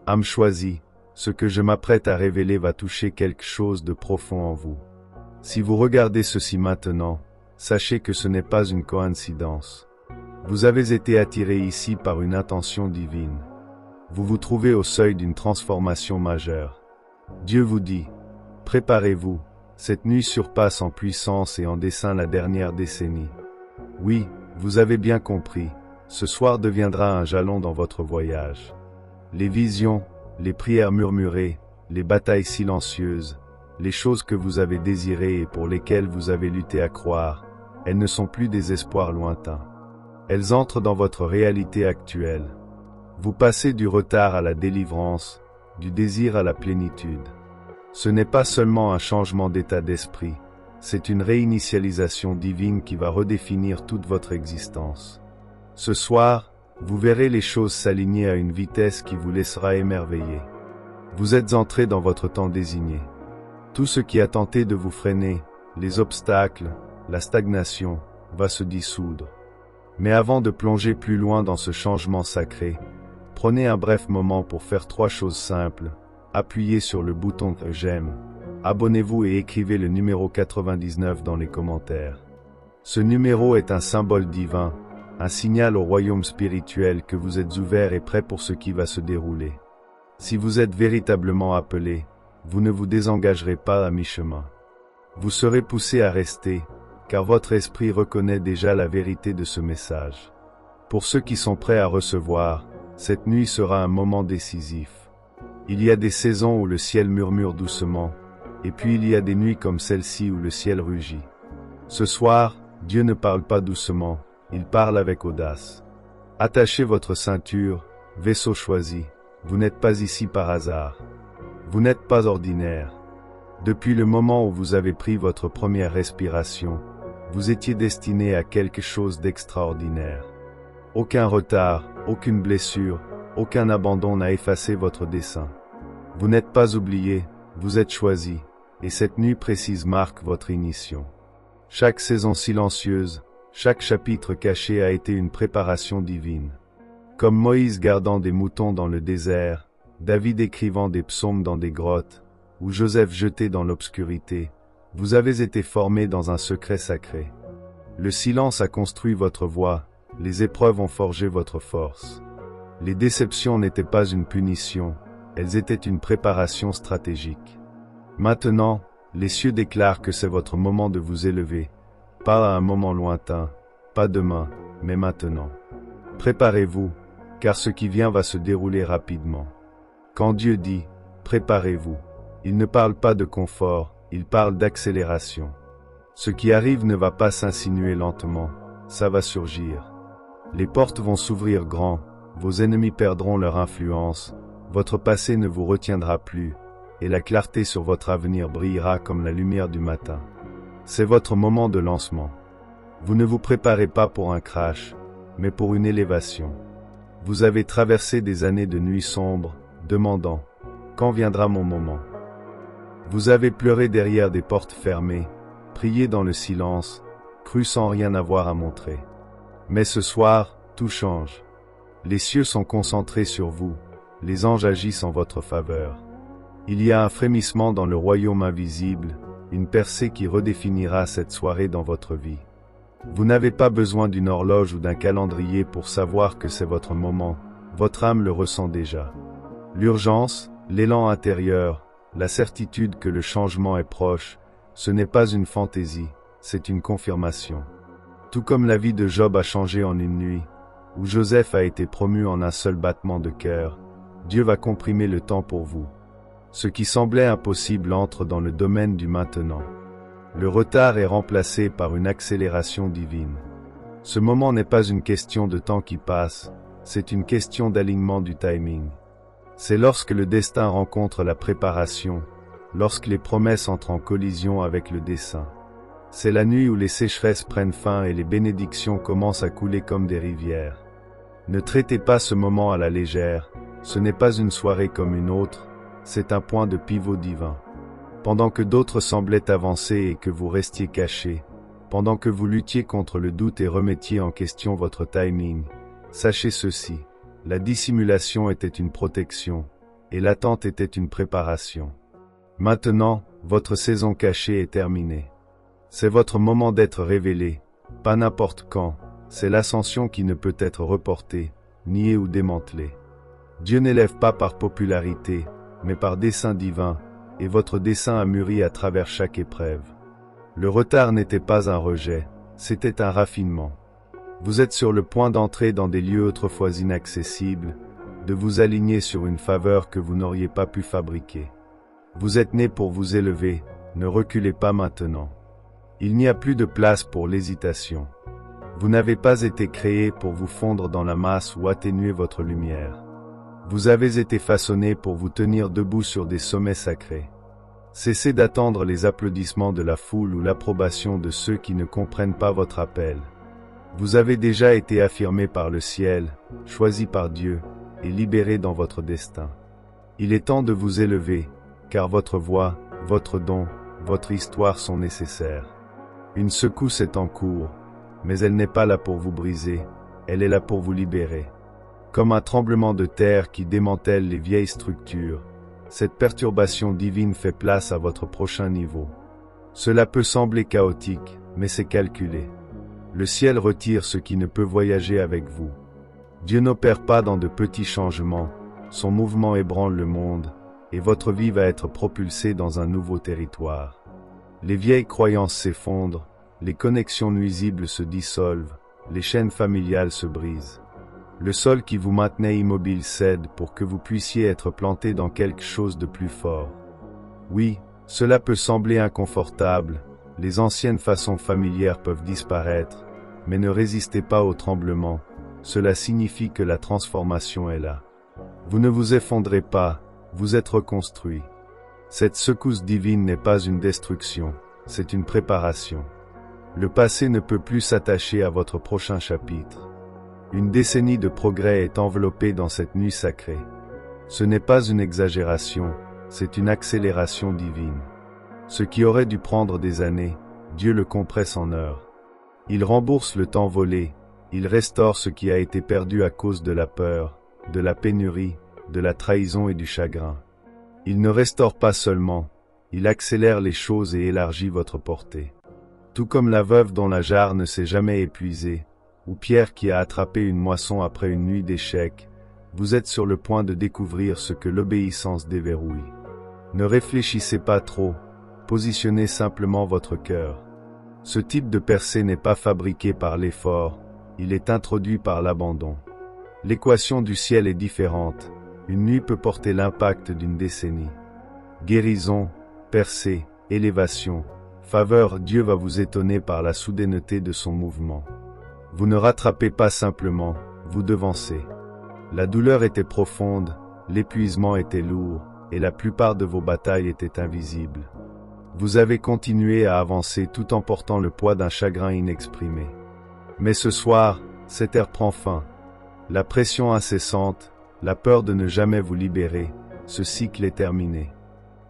Âme choisie, ce que je m'apprête à révéler va toucher quelque chose de profond en vous. Si vous regardez ceci maintenant, sachez que ce n'est pas une coïncidence. Vous avez été attiré ici par une intention divine. Vous vous trouvez au seuil d'une transformation majeure. Dieu vous dit, préparez-vous, cette nuit surpasse en puissance et en dessein la dernière décennie. Oui, vous avez bien compris, ce soir deviendra un jalon dans votre voyage. Les visions, les prières murmurées, les batailles silencieuses, les choses que vous avez désirées et pour lesquelles vous avez lutté à croire, elles ne sont plus des espoirs lointains. Elles entrent dans votre réalité actuelle. Vous passez du retard à la délivrance, du désir à la plénitude. Ce n'est pas seulement un changement d'état d'esprit, c'est une réinitialisation divine qui va redéfinir toute votre existence. Ce soir, vous verrez les choses s'aligner à une vitesse qui vous laissera émerveiller. Vous êtes entré dans votre temps désigné. Tout ce qui a tenté de vous freiner, les obstacles, la stagnation, va se dissoudre. Mais avant de plonger plus loin dans ce changement sacré, prenez un bref moment pour faire 3 choses simples. Appuyez sur le bouton « J'aime », abonnez-vous et écrivez le numéro 99 dans les commentaires. Ce numéro est un symbole divin, un signal au royaume spirituel que vous êtes ouvert et prêt pour ce qui va se dérouler. Si vous êtes véritablement appelé, vous ne vous désengagerez pas à mi-chemin. Vous serez poussé à rester, car votre esprit reconnaît déjà la vérité de ce message. Pour ceux qui sont prêts à recevoir, cette nuit sera un moment décisif. Il y a des saisons où le ciel murmure doucement, et puis il y a des nuits comme celle-ci où le ciel rugit. Ce soir, Dieu ne parle pas doucement, il parle avec audace. Attachez votre ceinture, vaisseau choisi, vous n'êtes pas ici par hasard. Vous n'êtes pas ordinaire. Depuis le moment où vous avez pris votre première respiration, vous étiez destiné à quelque chose d'extraordinaire. Aucun retard, aucune blessure, aucun abandon n'a effacé votre dessein. Vous n'êtes pas oublié, vous êtes choisi, et cette nuit précise marque votre ignition. Chaque saison silencieuse, chaque chapitre caché a été une préparation divine. Comme Moïse gardant des moutons dans le désert, David écrivant des psaumes dans des grottes, ou Joseph jeté dans l'obscurité, vous avez été formé dans un secret sacré. Le silence a construit votre voix, les épreuves ont forgé votre force. Les déceptions n'étaient pas une punition, elles étaient une préparation stratégique. Maintenant, les cieux déclarent que c'est votre moment de vous élever, pas à un moment lointain, pas demain, mais maintenant. Préparez-vous, car ce qui vient va se dérouler rapidement. Quand Dieu dit « préparez-vous », il ne parle pas de confort, il parle d'accélération. Ce qui arrive ne va pas s'insinuer lentement, ça va surgir. Les portes vont s'ouvrir grand, vos ennemis perdront leur influence, votre passé ne vous retiendra plus, et la clarté sur votre avenir brillera comme la lumière du matin. C'est votre moment de lancement. Vous ne vous préparez pas pour un crash, mais pour une élévation. Vous avez traversé des années de nuits sombres, demandant « Quand viendra mon moment ?» Vous avez pleuré derrière des portes fermées, prié dans le silence, cru sans rien avoir à montrer. Mais ce soir, tout change. Les cieux sont concentrés sur vous, les anges agissent en votre faveur. Il y a un frémissement dans le royaume invisible, une percée qui redéfinira cette soirée dans votre vie. Vous n'avez pas besoin d'une horloge ou d'un calendrier pour savoir que c'est votre moment, votre âme le ressent déjà. L'urgence, l'élan intérieur, la certitude que le changement est proche, ce n'est pas une fantaisie, c'est une confirmation. Tout comme la vie de Job a changé en une nuit, où Joseph a été promu en un seul battement de cœur, Dieu va comprimer le temps pour vous. Ce qui semblait impossible entre dans le domaine du maintenant. Le retard est remplacé par une accélération divine. Ce moment n'est pas une question de temps qui passe, c'est une question d'alignement du timing. C'est lorsque le destin rencontre la préparation, lorsque les promesses entrent en collision avec le dessein. C'est la nuit où les sécheresses prennent fin et les bénédictions commencent à couler comme des rivières. Ne traitez pas ce moment à la légère, ce n'est pas une soirée comme une autre, c'est un point de pivot divin. Pendant que d'autres semblaient avancer et que vous restiez cachés, pendant que vous luttiez contre le doute et remettiez en question votre timing, sachez ceci, la dissimulation était une protection, et l'attente était une préparation. Maintenant, votre saison cachée est terminée. C'est votre moment d'être révélé, pas n'importe quand, c'est l'ascension qui ne peut être reportée, niée ou démantelée. Dieu n'élève pas par popularité, mais par dessein divin, et votre dessein a mûri à travers chaque épreuve. Le retard n'était pas un rejet, c'était un raffinement. Vous êtes sur le point d'entrer dans des lieux autrefois inaccessibles, de vous aligner sur une faveur que vous n'auriez pas pu fabriquer. Vous êtes né pour vous élever, ne reculez pas maintenant. Il n'y a plus de place pour l'hésitation. Vous n'avez pas été créé pour vous fondre dans la masse ou atténuer votre lumière. Vous avez été façonné pour vous tenir debout sur des sommets sacrés. Cessez d'attendre les applaudissements de la foule ou l'approbation de ceux qui ne comprennent pas votre appel. Vous avez déjà été affirmé par le ciel, choisi par Dieu, et libéré dans votre destin. Il est temps de vous élever, car votre voix, votre don, votre histoire sont nécessaires. Une secousse est en cours, mais elle n'est pas là pour vous briser, elle est là pour vous libérer. Comme un tremblement de terre qui démantèle les vieilles structures, cette perturbation divine fait place à votre prochain niveau. Cela peut sembler chaotique, mais c'est calculé. Le ciel retire ce qui ne peut voyager avec vous. Dieu n'opère pas dans de petits changements, son mouvement ébranle le monde, et votre vie va être propulsée dans un nouveau territoire. Les vieilles croyances s'effondrent, les connexions nuisibles se dissolvent, les chaînes familiales se brisent. Le sol qui vous maintenait immobile cède pour que vous puissiez être planté dans quelque chose de plus fort. Oui, cela peut sembler inconfortable, les anciennes façons familières peuvent disparaître, mais ne résistez pas au tremblement, cela signifie que la transformation est là. Vous ne vous effondrez pas, vous êtes reconstruit. Cette secousse divine n'est pas une destruction, c'est une préparation. Le passé ne peut plus s'attacher à votre prochain chapitre. Une décennie de progrès est enveloppée dans cette nuit sacrée. Ce n'est pas une exagération, c'est une accélération divine. Ce qui aurait dû prendre des années, Dieu le compresse en heures. Il rembourse le temps volé, il restaure ce qui a été perdu à cause de la peur, de la pénurie, de la trahison et du chagrin. Il ne restaure pas seulement, il accélère les choses et élargit votre portée. Tout comme la veuve dont la jarre ne s'est jamais épuisée, ou Pierre qui a attrapé une moisson après une nuit d'échecs, vous êtes sur le point de découvrir ce que l'obéissance déverrouille. Ne réfléchissez pas trop, positionnez simplement votre cœur. Ce type de percée n'est pas fabriqué par l'effort, il est introduit par l'abandon. L'équation du ciel est différente, une nuit peut porter l'impact d'une décennie. Guérison, percée, élévation, faveur, Dieu va vous étonner par la soudaineté de son mouvement. Vous ne rattrapez pas simplement, vous devancez. La douleur était profonde, l'épuisement était lourd, et la plupart de vos batailles étaient invisibles. Vous avez continué à avancer tout en portant le poids d'un chagrin inexprimé. Mais ce soir, cette ère prend fin. La pression incessante, la peur de ne jamais vous libérer, ce cycle est terminé.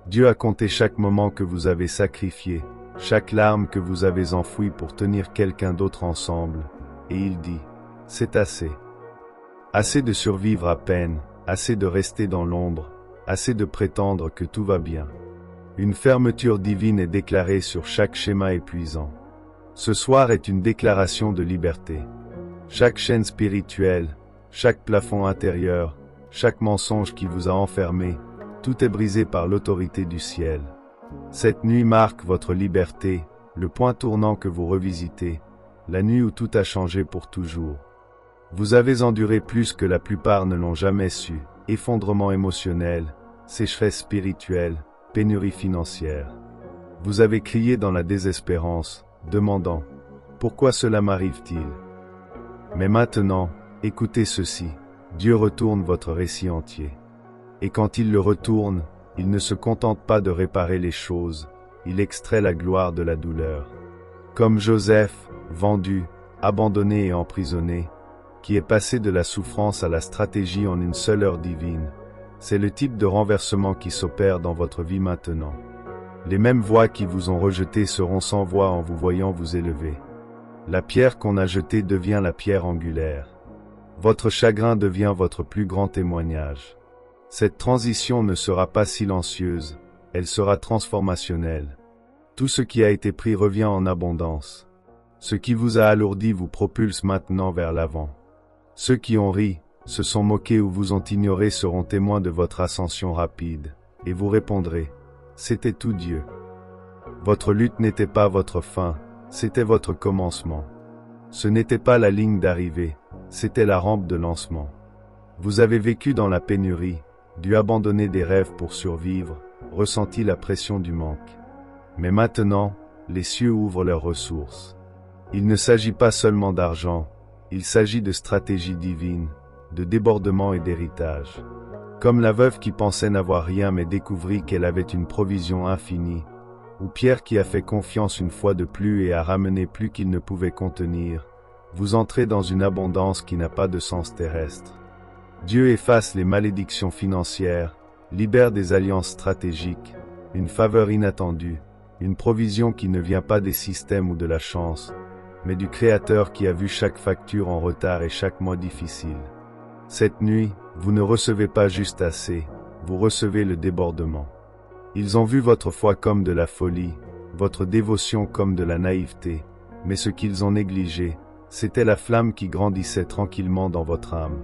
Dieu a compté chaque moment que vous avez sacrifié, chaque larme que vous avez enfouie pour tenir quelqu'un d'autre ensemble, et il dit, c'est assez. Assez de survivre à peine, assez de rester dans l'ombre, assez de prétendre que tout va bien. Une fermeture divine est déclarée sur chaque schéma épuisant. Ce soir est une déclaration de liberté. Chaque chaîne spirituelle, chaque plafond intérieur, chaque mensonge qui vous a enfermé, tout est brisé par l'autorité du ciel. Cette nuit marque votre liberté, le point tournant que vous revisitez, la nuit où tout a changé pour toujours. Vous avez enduré plus que la plupart ne l'ont jamais su, effondrement émotionnel, sécheresse spirituelle, pénurie financière. Vous avez crié dans la désespérance, demandant « Pourquoi cela m'arrive-t-il » Mais maintenant, écoutez ceci, Dieu retourne votre récit entier. Et quand il le retourne, il ne se contente pas de réparer les choses, il extrait la gloire de la douleur. Comme Joseph, vendu, abandonné et emprisonné, qui est passé de la souffrance à la stratégie en une seule heure divine, c'est le type de renversement qui s'opère dans votre vie maintenant. Les mêmes voix qui vous ont rejeté seront sans voix en vous voyant vous élever. La pierre qu'on a jetée devient la pierre angulaire. Votre chagrin devient votre plus grand témoignage. Cette transition ne sera pas silencieuse, elle sera transformationnelle. Tout ce qui a été pris revient en abondance. Ce qui vous a alourdi vous propulse maintenant vers l'avant. Ceux qui ont ri, se sont moqués ou vous ont ignoré seront témoins de votre ascension rapide, et vous répondrez, c'était tout Dieu. Votre lutte n'était pas votre fin, c'était votre commencement. Ce n'était pas la ligne d'arrivée, c'était la rampe de lancement. Vous avez vécu dans la pénurie, dû abandonner des rêves pour survivre, ressenti la pression du manque. Mais maintenant, les cieux ouvrent leurs ressources. Il ne s'agit pas seulement d'argent, il s'agit de stratégie divine, de débordement et d'héritage. Comme la veuve qui pensait n'avoir rien mais découvrit qu'elle avait une provision infinie, ou Pierre qui a fait confiance une fois de plus et a ramené plus qu'il ne pouvait contenir, vous entrez dans une abondance qui n'a pas de sens terrestre. Dieu efface les malédictions financières, libère des alliances stratégiques, une faveur inattendue, une provision qui ne vient pas des systèmes ou de la chance, mais du Créateur qui a vu chaque facture en retard et chaque mois difficile. Cette nuit, vous ne recevez pas juste assez, vous recevez le débordement. Ils ont vu votre foi comme de la folie, votre dévotion comme de la naïveté, mais ce qu'ils ont négligé, c'était la flamme qui grandissait tranquillement dans votre âme.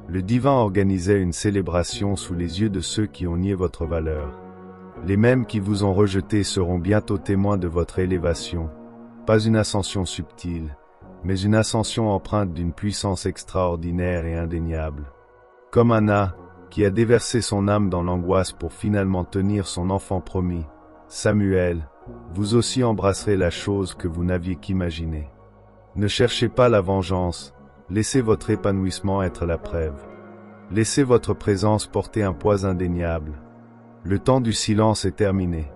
Le divin organisait une célébration sous les yeux de ceux qui ont nié votre valeur. Les mêmes qui vous ont rejeté seront bientôt témoins de votre élévation, pas une ascension subtile, mais une ascension empreinte d'une puissance extraordinaire et indéniable. Comme Anna, qui a déversé son âme dans l'angoisse pour finalement tenir son enfant promis, Samuel, vous aussi embrasserez la chose que vous n'aviez qu'imaginée. Ne cherchez pas la vengeance, laissez votre épanouissement être la preuve. Laissez votre présence porter un poids indéniable. Le temps du silence est terminé.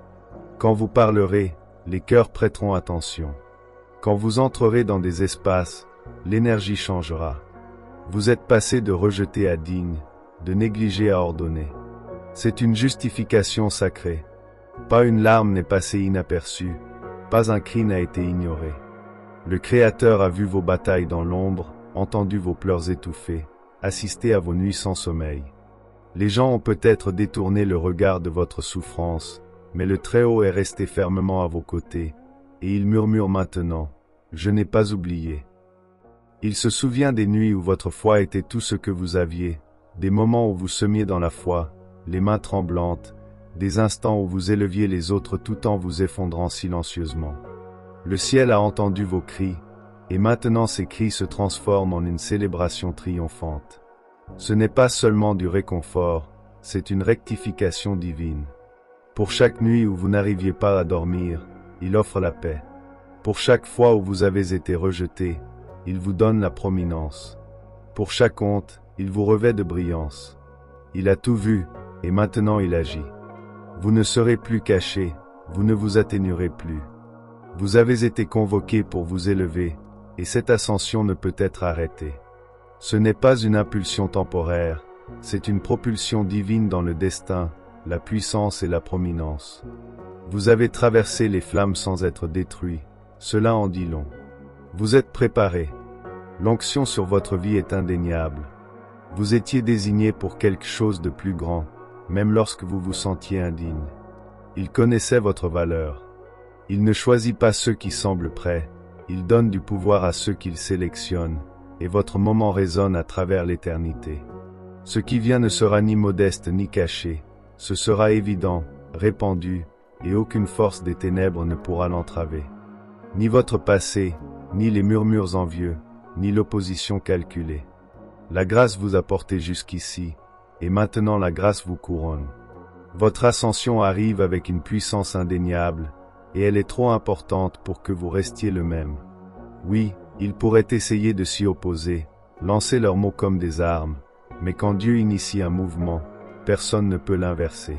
Quand vous parlerez, les cœurs prêteront attention. Quand vous entrerez dans des espaces, l'énergie changera. Vous êtes passé de rejeter à digne, de négliger à ordonner. C'est une justification sacrée. Pas une larme n'est passée inaperçue, pas un cri n'a été ignoré. Le Créateur a vu vos batailles dans l'ombre, entendu vos pleurs étouffés, assisté à vos nuits sans sommeil. Les gens ont peut-être détourné le regard de votre souffrance, mais le Très-Haut est resté fermement à vos côtés, et il murmure maintenant, « Je n'ai pas oublié ». Il se souvient des nuits où votre foi était tout ce que vous aviez, des moments où vous semiez dans la foi, les mains tremblantes, des instants où vous éleviez les autres tout en vous effondrant silencieusement. Le ciel a entendu vos cris, et maintenant ces cris se transforment en une célébration triomphante. Ce n'est pas seulement du réconfort, c'est une rectification divine. Pour chaque nuit où vous n'arriviez pas à dormir, il offre la paix. Pour chaque fois où vous avez été rejeté, il vous donne la prominence. Pour chaque honte, il vous revêt de brillance. Il a tout vu, et maintenant il agit. Vous ne serez plus cachés, vous ne vous atténuerez plus. Vous avez été convoqués pour vous élever, et cette ascension ne peut être arrêtée. Ce n'est pas une impulsion temporaire, c'est une propulsion divine dans le destin, la puissance et la prominence. Vous avez traversé les flammes sans être détruits, cela en dit long. Vous êtes préparés. L'onction sur votre vie est indéniable. Vous étiez désigné pour quelque chose de plus grand, même lorsque vous vous sentiez indigne. Il connaissait votre valeur. Il ne choisit pas ceux qui semblent prêts, il donne du pouvoir à ceux qu'il sélectionne, et votre moment résonne à travers l'éternité. Ce qui vient ne sera ni modeste ni caché, ce sera évident, répandu, et aucune force des ténèbres ne pourra l'entraver. Ni votre passé, ni les murmures envieux, ni l'opposition calculée. La grâce vous a porté jusqu'ici, et maintenant la grâce vous couronne. Votre ascension arrive avec une puissance indéniable, et elle est trop importante pour que vous restiez le même. Oui, ils pourraient essayer de s'y opposer, lancer leurs mots comme des armes, mais quand Dieu initie un mouvement, personne ne peut l'inverser.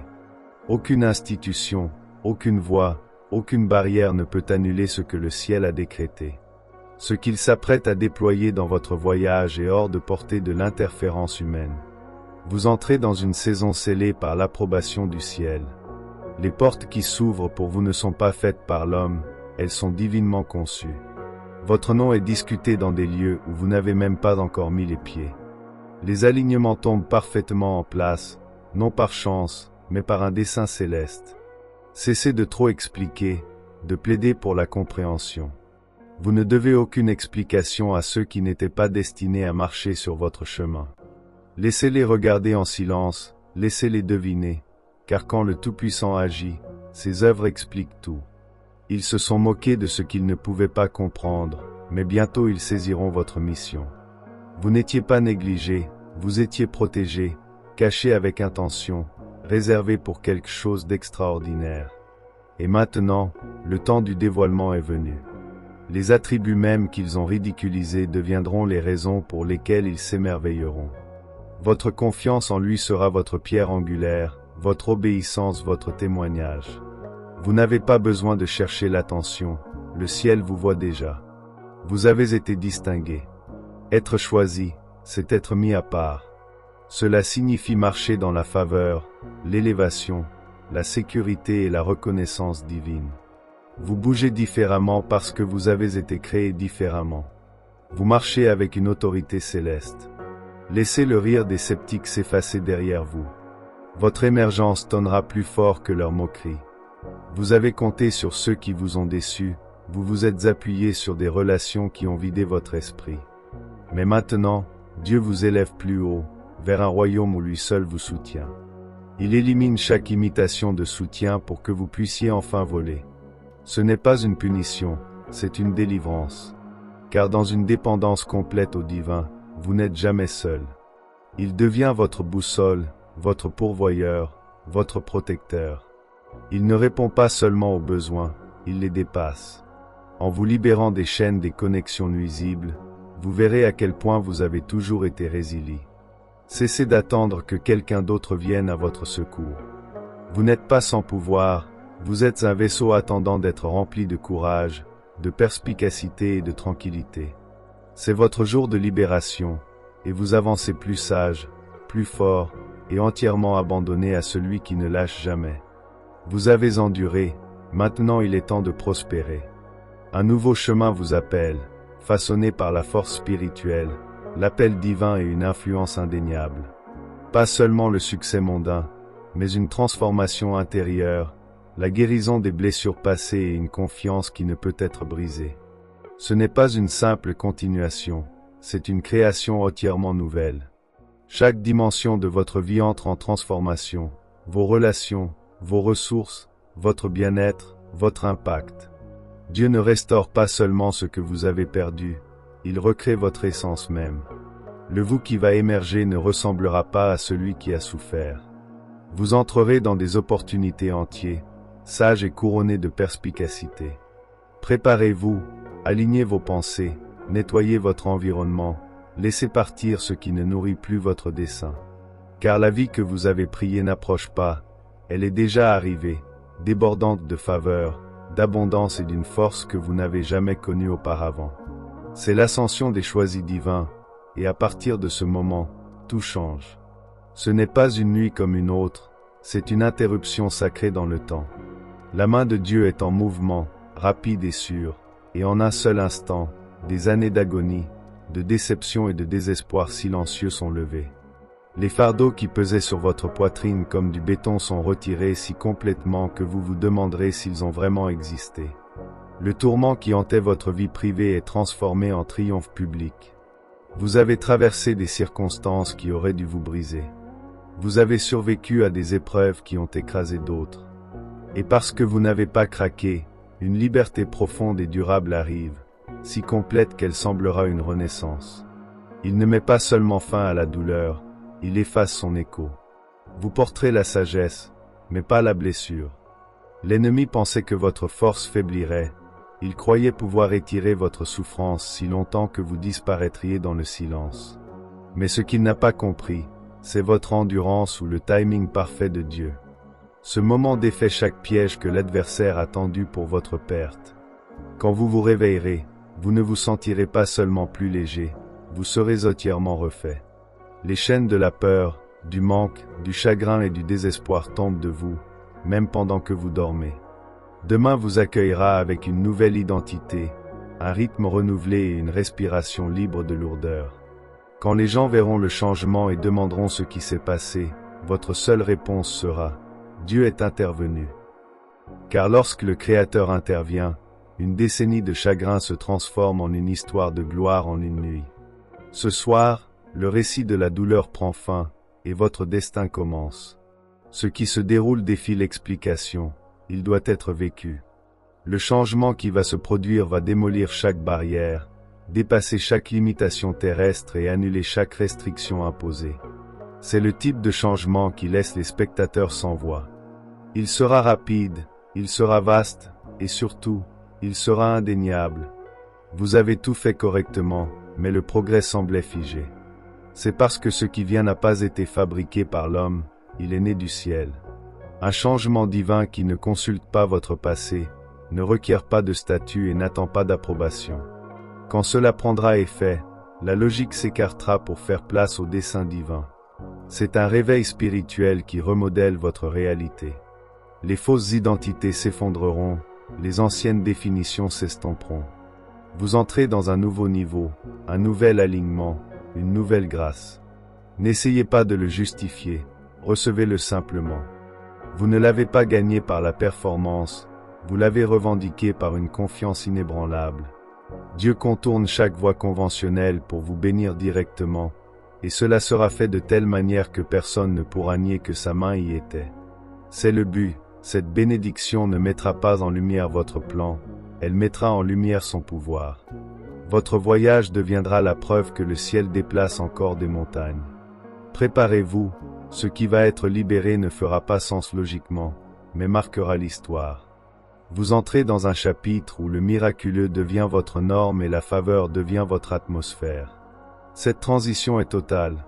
Aucune institution, aucune voix, aucune barrière ne peut annuler ce que le ciel a décrété. Ce qu'il s'apprête à déployer dans votre voyage est hors de portée de l'interférence humaine. Vous entrez dans une saison scellée par l'approbation du ciel. Les portes qui s'ouvrent pour vous ne sont pas faites par l'homme, elles sont divinement conçues. Votre nom est discuté dans des lieux où vous n'avez même pas encore mis les pieds. Les alignements tombent parfaitement en place, non par chance, mais par un dessein céleste. Cessez de trop expliquer, de plaider pour la compréhension. Vous ne devez aucune explication à ceux qui n'étaient pas destinés à marcher sur votre chemin. Laissez-les regarder en silence, laissez-les deviner, car quand le Tout-Puissant agit, ses œuvres expliquent tout. Ils se sont moqués de ce qu'ils ne pouvaient pas comprendre, mais bientôt ils saisiront votre mission. Vous n'étiez pas négligé, vous étiez protégé, caché avec intention, réservé pour quelque chose d'extraordinaire. Et maintenant, le temps du dévoilement est venu. Les attributs mêmes qu'ils ont ridiculisés deviendront les raisons pour lesquelles ils s'émerveilleront. Votre confiance en lui sera votre pierre angulaire, votre obéissance votre témoignage. Vous n'avez pas besoin de chercher l'attention, le ciel vous voit déjà. Vous avez été distingué. Être choisi, c'est être mis à part. Cela signifie marcher dans la faveur, l'élévation, la sécurité et la reconnaissance divine. Vous bougez différemment parce que vous avez été créé différemment. Vous marchez avec une autorité céleste. Laissez le rire des sceptiques s'effacer derrière vous. Votre émergence tonnera plus fort que leurs moqueries. Vous avez compté sur ceux qui vous ont déçus, vous vous êtes appuyé sur des relations qui ont vidé votre esprit. Mais maintenant, Dieu vous élève plus haut, vers un royaume où lui seul vous soutient. Il élimine chaque imitation de soutien pour que vous puissiez enfin voler. Ce n'est pas une punition, c'est une délivrance. Car dans une dépendance complète au divin, vous n'êtes jamais seul. Il devient votre boussole, votre pourvoyeur, votre protecteur. Il ne répond pas seulement aux besoins, il les dépasse. En vous libérant des chaînes des connexions nuisibles, vous verrez à quel point vous avez toujours été résilient. Cessez d'attendre que quelqu'un d'autre vienne à votre secours. Vous n'êtes pas sans pouvoir, vous êtes un vaisseau attendant d'être rempli de courage, de perspicacité et de tranquillité. C'est votre jour de libération, et vous avancez plus sage, plus fort, et entièrement abandonné à celui qui ne lâche jamais. Vous avez enduré, maintenant il est temps de prospérer. Un nouveau chemin vous appelle, façonné par la force spirituelle, l'appel divin et une influence indéniable. Pas seulement le succès mondain, mais une transformation intérieure, la guérison des blessures passées et une confiance qui ne peut être brisée. Ce n'est pas une simple continuation, c'est une création entièrement nouvelle. Chaque dimension de votre vie entre en transformation, vos relations, vos ressources, votre bien-être, votre impact. Dieu ne restaure pas seulement ce que vous avez perdu, il recrée votre essence même. Le vous qui va émerger ne ressemblera pas à celui qui a souffert. Vous entrerez dans des opportunités entières, sages et couronnés de perspicacité. Préparez-vous, alignez vos pensées, nettoyez votre environnement, laissez partir ce qui ne nourrit plus votre dessein. Car la vie que vous avez priée n'approche pas, elle est déjà arrivée, débordante de faveur, d'abondance et d'une force que vous n'avez jamais connue auparavant. C'est l'ascension des choisis divins, et à partir de ce moment, tout change. Ce n'est pas une nuit comme une autre, c'est une interruption sacrée dans le temps. La main de Dieu est en mouvement, rapide et sûre, et en un seul instant, des années d'agonie, de déception et de désespoir silencieux sont levés. Les fardeaux qui pesaient sur votre poitrine comme du béton sont retirés si complètement que vous vous demanderez s'ils ont vraiment existé. Le tourment qui hantait votre vie privée est transformé en triomphe public. Vous avez traversé des circonstances qui auraient dû vous briser. Vous avez survécu à des épreuves qui ont écrasé d'autres. Et parce que vous n'avez pas craqué, une liberté profonde et durable arrive, si complète qu'elle semblera une renaissance. Il ne met pas seulement fin à la douleur, il efface son écho. Vous porterez la sagesse, mais pas la blessure. L'ennemi pensait que votre force faiblirait, il croyait pouvoir étirer votre souffrance si longtemps que vous disparaîtriez dans le silence. Mais ce qu'il n'a pas compris, c'est votre endurance ou le timing parfait de Dieu. Ce moment défait chaque piège que l'adversaire a tendu pour votre perte. Quand vous vous réveillerez, vous ne vous sentirez pas seulement plus léger, vous serez entièrement refait. Les chaînes de la peur, du manque, du chagrin et du désespoir tombent de vous, même pendant que vous dormez. Demain vous accueillera avec une nouvelle identité, un rythme renouvelé et une respiration libre de lourdeur. Quand les gens verront le changement et demanderont ce qui s'est passé, votre seule réponse sera « Dieu est intervenu ». Car lorsque le Créateur intervient, une décennie de chagrin se transforme en une histoire de gloire en une nuit. Ce soir, le récit de la douleur prend fin, et votre destin commence. Ce qui se déroule défie l'explication, il doit être vécu. Le changement qui va se produire va démolir chaque barrière, dépasser chaque limitation terrestre et annuler chaque restriction imposée. C'est le type de changement qui laisse les spectateurs sans voix. Il sera rapide, il sera vaste, et surtout, il sera indéniable. Vous avez tout fait correctement, mais le progrès semblait figé. C'est parce que ce qui vient n'a pas été fabriqué par l'homme, il est né du ciel. Un changement divin qui ne consulte pas votre passé, ne requiert pas de statut et n'attend pas d'approbation. Quand cela prendra effet, la logique s'écartera pour faire place au dessein divin. C'est un réveil spirituel qui remodèle votre réalité. Les fausses identités s'effondreront, les anciennes définitions s'estomperont. Vous entrez dans un nouveau niveau, un nouvel alignement, une nouvelle grâce. N'essayez pas de le justifier, recevez-le simplement. Vous ne l'avez pas gagné par la performance, vous l'avez revendiqué par une confiance inébranlable. Dieu contourne chaque voie conventionnelle pour vous bénir directement, et cela sera fait de telle manière que personne ne pourra nier que sa main y était. C'est le but, cette bénédiction ne mettra pas en lumière votre plan, elle mettra en lumière son pouvoir. Votre voyage deviendra la preuve que le ciel déplace encore des montagnes. Préparez-vous, ce qui va être libéré ne fera pas sens logiquement, mais marquera l'histoire. Vous entrez dans un chapitre où le miraculeux devient votre norme et la faveur devient votre atmosphère. Cette transition est totale.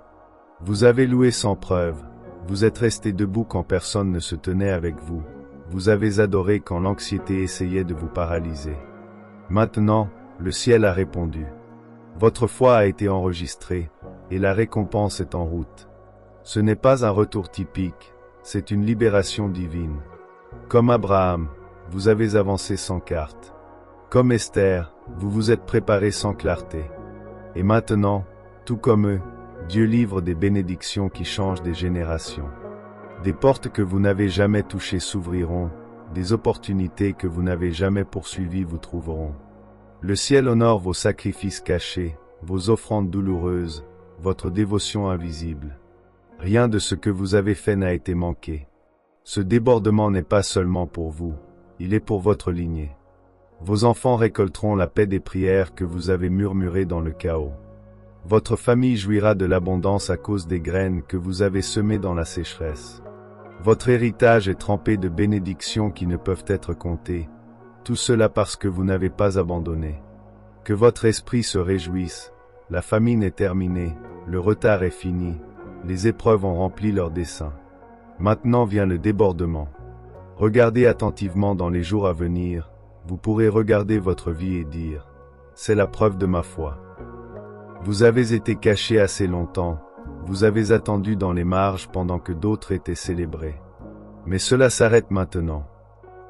Vous avez loué sans preuve, vous êtes resté debout quand personne ne se tenait avec vous, vous avez adoré quand l'anxiété essayait de vous paralyser. Maintenant, le ciel a répondu. Votre foi a été enregistrée, et la récompense est en route. Ce n'est pas un retour typique, c'est une libération divine. Comme Abraham, vous avez avancé sans carte. Comme Esther, vous vous êtes préparé sans clarté. Et maintenant, tout comme eux, Dieu livre des bénédictions qui changent des générations. Des portes que vous n'avez jamais touchées s'ouvriront, des opportunités que vous n'avez jamais poursuivies vous trouveront. Le ciel honore vos sacrifices cachés, vos offrandes douloureuses, votre dévotion invisible. Rien de ce que vous avez fait n'a été manqué. Ce débordement n'est pas seulement pour vous, il est pour votre lignée. Vos enfants récolteront la paix des prières que vous avez murmurées dans le chaos. Votre famille jouira de l'abondance à cause des graines que vous avez semées dans la sécheresse. Votre héritage est trempé de bénédictions qui ne peuvent être comptées, tout cela parce que vous n'avez pas abandonné. Que votre esprit se réjouisse, la famine est terminée, le retard est fini, les épreuves ont rempli leur dessein. Maintenant vient le débordement. Regardez attentivement dans les jours à venir, vous pourrez regarder votre vie et dire « C'est la preuve de ma foi ». Vous avez été caché assez longtemps, vous avez attendu dans les marges pendant que d'autres étaient célébrés. Mais cela s'arrête maintenant.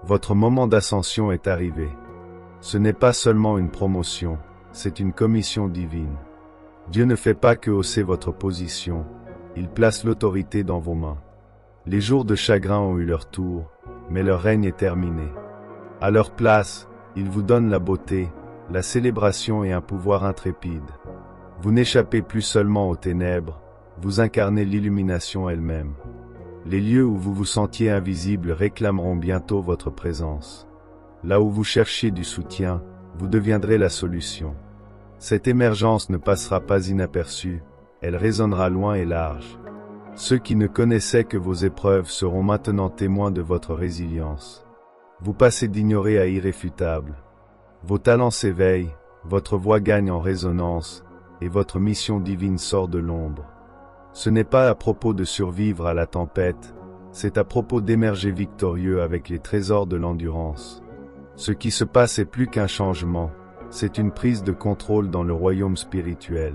Votre moment d'ascension est arrivé. Ce n'est pas seulement une promotion, c'est une commission divine. Dieu ne fait pas que hausser votre position, il place l'autorité dans vos mains. Les jours de chagrin ont eu leur tour, mais leur règne est terminé. À leur place, il vous donne la beauté, la célébration et un pouvoir intrépide. Vous n'échappez plus seulement aux ténèbres, vous incarnez l'illumination elle-même. Les lieux où vous vous sentiez invisible réclameront bientôt votre présence. Là où vous cherchiez du soutien, vous deviendrez la solution. Cette émergence ne passera pas inaperçue, elle résonnera loin et large. Ceux qui ne connaissaient que vos épreuves seront maintenant témoins de votre résilience. Vous passez d'ignoré à irréfutable. Vos talents s'éveillent, votre voix gagne en résonance, et votre mission divine sort de l'ombre. Ce n'est pas à propos de survivre à la tempête, c'est à propos d'émerger victorieux avec les trésors de l'endurance. Ce qui se passe est plus qu'un changement, c'est une prise de contrôle dans le royaume spirituel.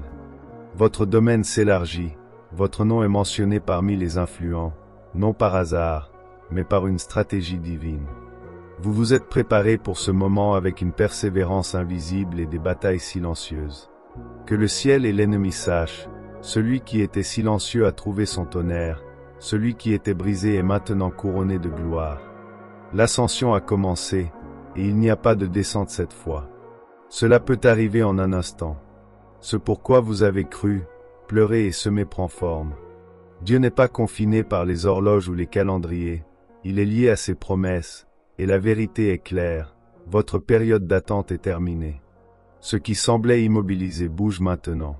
Votre domaine s'élargit, votre nom est mentionné parmi les influents, non par hasard, mais par une stratégie divine. Vous vous êtes préparé pour ce moment avec une persévérance invisible et des batailles silencieuses. Que le ciel et l'ennemi sachent, celui qui était silencieux a trouvé son tonnerre, Celui qui était brisé est maintenant couronné de gloire. L'ascension a commencé, et il n'y a pas de descente cette fois. Cela peut arriver en un instant. Ce pourquoi vous avez cru, pleuré et semé prend forme. Dieu n'est pas confiné par les horloges ou les calendriers, il est lié à ses promesses, et la vérité est claire, votre période d'attente est terminée. Ce qui semblait immobilisé bouge maintenant.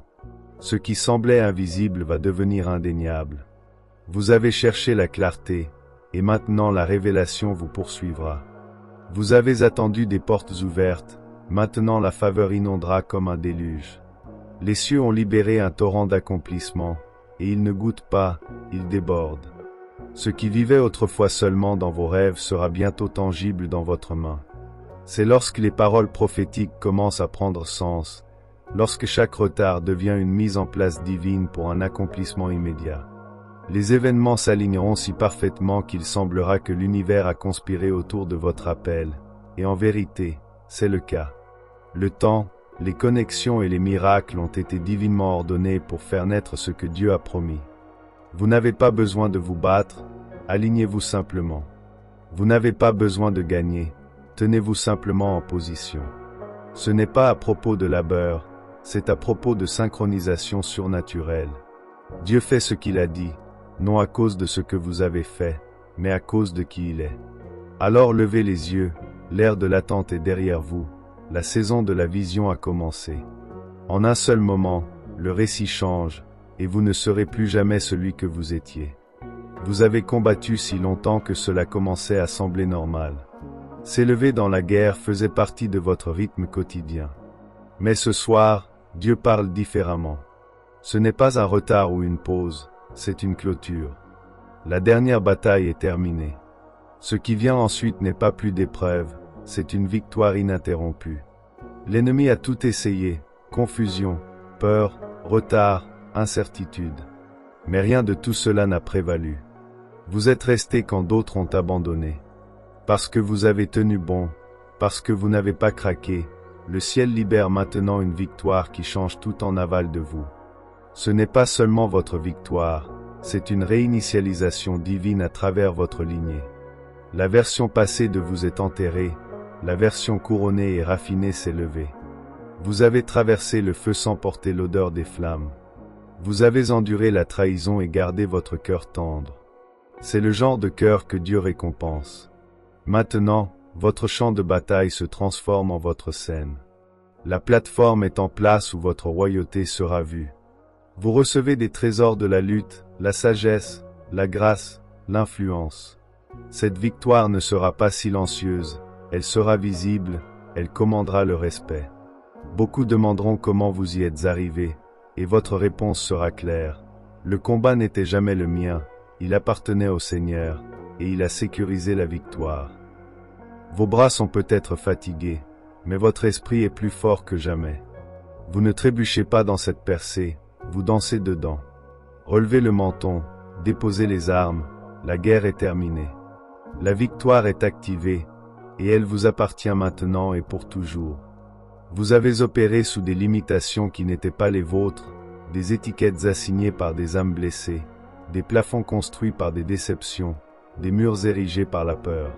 Ce qui semblait invisible va devenir indéniable. Vous avez cherché la clarté, et maintenant la révélation vous poursuivra. Vous avez attendu des portes ouvertes, maintenant la faveur inondera comme un déluge. Les cieux ont libéré un torrent d'accomplissement, et il ne goûte pas, il déborde. Ce qui vivait autrefois seulement dans vos rêves sera bientôt tangible dans votre main. C'est lorsque les paroles prophétiques commencent à prendre sens, lorsque chaque retard devient une mise en place divine pour un accomplissement immédiat. Les événements s'aligneront si parfaitement qu'il semblera que l'univers a conspiré autour de votre appel, et en vérité, c'est le cas. Le temps, les connexions et les miracles ont été divinement ordonnés pour faire naître ce que Dieu a promis. Vous n'avez pas besoin de vous battre, alignez-vous simplement. Vous n'avez pas besoin de gagner, tenez-vous simplement en position. Ce n'est pas à propos de labeur, c'est à propos de synchronisation surnaturelle. Dieu fait ce qu'il a dit, non à cause de ce que vous avez fait, mais à cause de qui il est. Alors levez les yeux, l'ère de l'attente est derrière vous, la saison de la vision a commencé. En un seul moment, le récit change, et vous ne serez plus jamais celui que vous étiez. Vous avez combattu si longtemps que cela commençait à sembler normal. S'élever dans la guerre faisait partie de votre rythme quotidien. Mais ce soir, Dieu parle différemment. Ce n'est pas un retard ou une pause, c'est une clôture. La dernière bataille est terminée. Ce qui vient ensuite n'est pas plus d'épreuve, c'est une victoire ininterrompue. L'ennemi a tout essayé, confusion, peur, retard, incertitude. Mais rien de tout cela n'a prévalu. Vous êtes resté quand d'autres ont abandonné. Parce que vous avez tenu bon, parce que vous n'avez pas craqué, le ciel libère maintenant une victoire qui change tout en aval de vous. Ce n'est pas seulement votre victoire, c'est une réinitialisation divine à travers votre lignée. La version passée de vous est enterrée, la version couronnée et raffinée s'est levée. Vous avez traversé le feu sans porter l'odeur des flammes. Vous avez enduré la trahison et gardé votre cœur tendre. C'est le genre de cœur que Dieu récompense. Maintenant, votre champ de bataille se transforme en votre scène. La plateforme est en place où votre royauté sera vue. Vous recevez des trésors de la lutte, la sagesse, la grâce, l'influence. Cette victoire ne sera pas silencieuse, elle sera visible, elle commandera le respect. Beaucoup demanderont comment vous y êtes arrivé, et votre réponse sera claire. Le combat n'était jamais le mien, il appartenait au Seigneur, et il a sécurisé la victoire. Vos bras sont peut-être fatigués, mais votre esprit est plus fort que jamais. Vous ne trébuchez pas dans cette percée, vous dansez dedans. Relevez le menton, déposez les armes, la guerre est terminée. La victoire est activée, et elle vous appartient maintenant et pour toujours. Vous avez opéré sous des limitations qui n'étaient pas les vôtres, des étiquettes assignées par des âmes blessées, des plafonds construits par des déceptions, des murs érigés par la peur.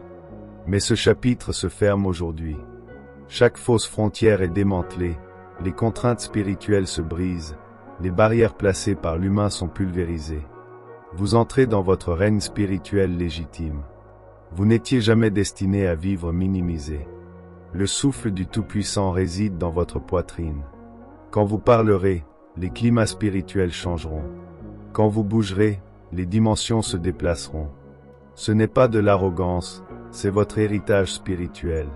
Mais ce chapitre se ferme aujourd'hui. Chaque fausse frontière est démantelée, les contraintes spirituelles se brisent, les barrières placées par l'humain sont pulvérisées. Vous entrez dans votre règne spirituel légitime. Vous n'étiez jamais destiné à vivre minimisé. Le souffle du Tout-Puissant réside dans votre poitrine. Quand vous parlerez, les climats spirituels changeront. Quand vous bougerez, les dimensions se déplaceront. Ce n'est pas de l'arrogance, c'est votre héritage spirituel.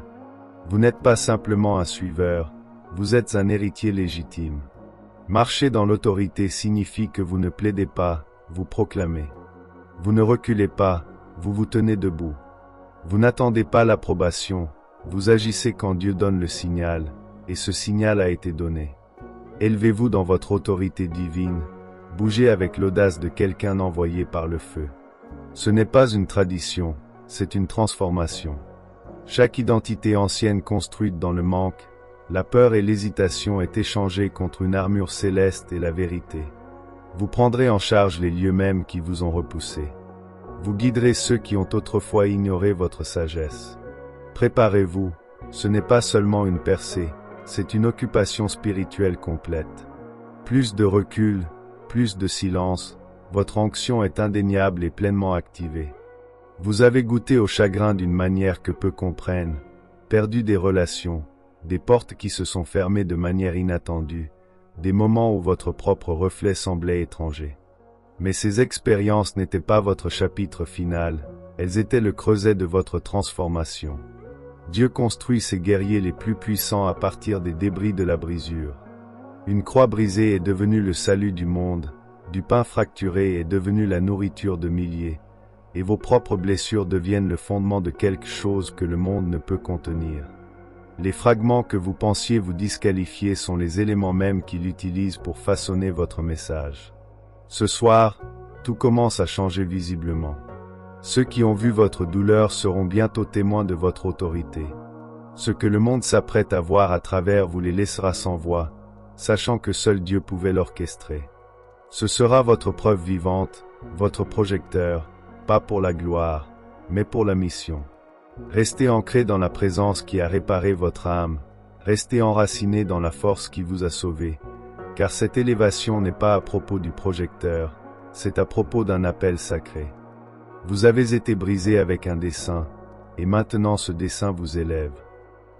Vous n'êtes pas simplement un suiveur, vous êtes un héritier légitime. Marcher dans l'autorité signifie que vous ne plaidez pas, vous proclamez. Vous ne reculez pas, vous vous tenez debout. Vous n'attendez pas l'approbation, vous agissez quand Dieu donne le signal, et ce signal a été donné. Élevez-vous dans votre autorité divine, bougez avec l'audace de quelqu'un envoyé par le feu. Ce n'est pas une tradition, c'est une transformation. Chaque identité ancienne construite dans le manque, la peur et l'hésitation est échangée contre une armure céleste et la vérité. Vous prendrez en charge les lieux mêmes qui vous ont repoussé. Vous guiderez ceux qui ont autrefois ignoré votre sagesse. Préparez-vous, ce n'est pas seulement une percée, c'est une occupation spirituelle complète. Plus de recul, plus de silence, votre onction est indéniable et pleinement activée. Vous avez goûté au chagrin d'une manière que peu comprennent, perdu des relations, des portes qui se sont fermées de manière inattendue, des moments où votre propre reflet semblait étranger. Mais ces expériences n'étaient pas votre chapitre final, elles étaient le creuset de votre transformation. Dieu construit ses guerriers les plus puissants à partir des débris de la brisure. Une croix brisée est devenue le salut du monde, du pain fracturé est devenu la nourriture de milliers, et vos propres blessures deviennent le fondement de quelque chose que le monde ne peut contenir. Les fragments que vous pensiez vous disqualifier sont les éléments mêmes qu'il utilise pour façonner votre message. Ce soir, tout commence à changer visiblement. Ceux qui ont vu votre douleur seront bientôt témoins de votre autorité. Ce que le monde s'apprête à voir à travers vous les laissera sans voix, sachant que seul Dieu pouvait l'orchestrer. Ce sera votre preuve vivante, votre projecteur, pas pour la gloire, mais pour la mission. Restez ancré dans la présence qui a réparé votre âme, restez enraciné dans la force qui vous a sauvé, car cette élévation n'est pas à propos du projecteur, c'est à propos d'un appel sacré. Vous avez été brisé avec un dessein, et maintenant ce dessein vous élève.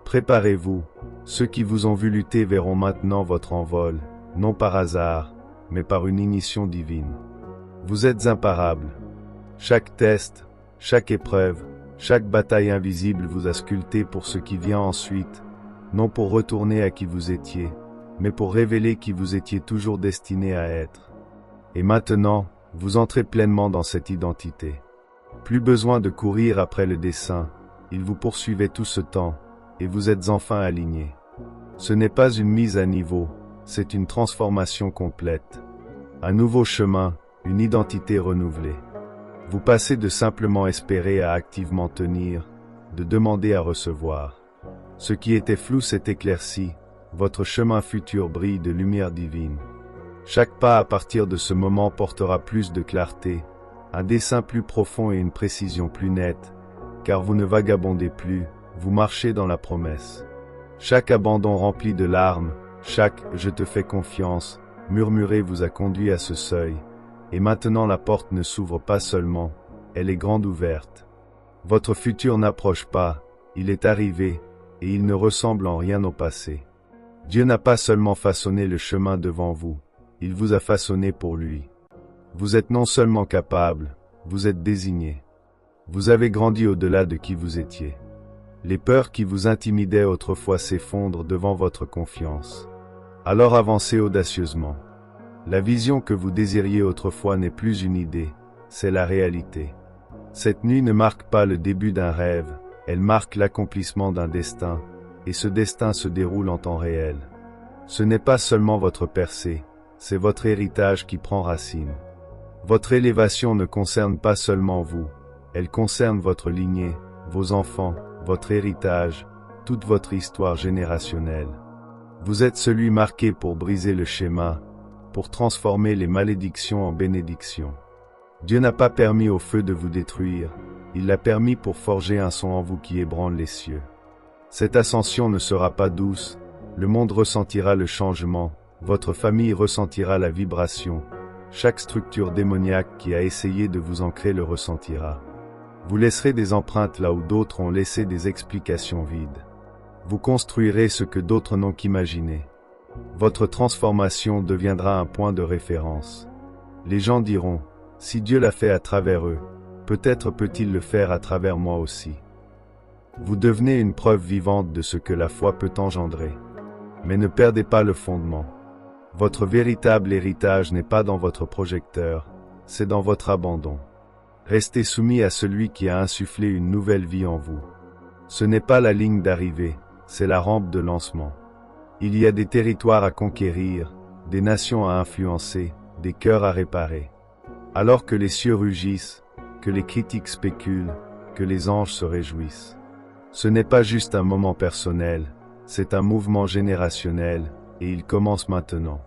Préparez-vous, ceux qui vous ont vu lutter verront maintenant votre envol, non par hasard, mais par une ignition divine. Vous êtes imparables. Chaque test, chaque épreuve, chaque bataille invisible vous a sculpté pour ce qui vient ensuite, non pour retourner à qui vous étiez, mais pour révéler qui vous étiez toujours destiné à être. Et maintenant, vous entrez pleinement dans cette identité. Plus besoin de courir après le dessein, il vous poursuivait tout ce temps, et vous êtes enfin aligné. Ce n'est pas une mise à niveau, c'est une transformation complète. Un nouveau chemin, une identité renouvelée. Vous passez de simplement espérer à activement tenir, de demander à recevoir. Ce qui était flou s'est éclairci, votre chemin futur brille de lumière divine. Chaque pas à partir de ce moment portera plus de clarté, un dessein plus profond et une précision plus nette, car vous ne vagabondez plus, vous marchez dans la promesse. Chaque abandon rempli de larmes, chaque « je te fais confiance » murmuré vous a conduit à ce seuil, et maintenant la porte ne s'ouvre pas seulement, elle est grande ouverte. Votre futur n'approche pas, il est arrivé, et il ne ressemble en rien au passé. Dieu n'a pas seulement façonné le chemin devant vous, il vous a façonné pour lui. Vous êtes non seulement capable, vous êtes désigné. Vous avez grandi au-delà de qui vous étiez. Les peurs qui vous intimidaient autrefois s'effondrent devant votre confiance. Alors avancez audacieusement. La vision que vous désiriez autrefois n'est plus une idée, c'est la réalité. Cette nuit ne marque pas le début d'un rêve, elle marque l'accomplissement d'un destin, et ce destin se déroule en temps réel. Ce n'est pas seulement votre percée, c'est votre héritage qui prend racine. Votre élévation ne concerne pas seulement vous, elle concerne votre lignée, vos enfants, votre héritage, toute votre histoire générationnelle. Vous êtes celui marqué pour briser le schéma, pour transformer les malédictions en bénédictions. Dieu n'a pas permis au feu de vous détruire, il l'a permis pour forger un son en vous qui ébranle les cieux. Cette ascension ne sera pas douce, le monde ressentira le changement, votre famille ressentira la vibration, chaque structure démoniaque qui a essayé de vous ancrer le ressentira. Vous laisserez des empreintes là où d'autres ont laissé des explications vides. Vous construirez ce que d'autres n'ont qu'imaginé. Votre transformation deviendra un point de référence. Les gens diront, si Dieu l'a fait à travers eux, peut-être peut-il le faire à travers moi aussi. Vous devenez une preuve vivante de ce que la foi peut engendrer. Mais ne perdez pas le fondement. Votre véritable héritage n'est pas dans votre projecteur, c'est dans votre abandon. Restez soumis à celui qui a insufflé une nouvelle vie en vous. Ce n'est pas la ligne d'arrivée, c'est la rampe de lancement. Il y a des territoires à conquérir, des nations à influencer, des cœurs à réparer. Alors que les cieux rugissent, que les critiques spéculent, que les anges se réjouissent. Ce n'est pas juste un moment personnel, c'est un mouvement générationnel, et il commence maintenant.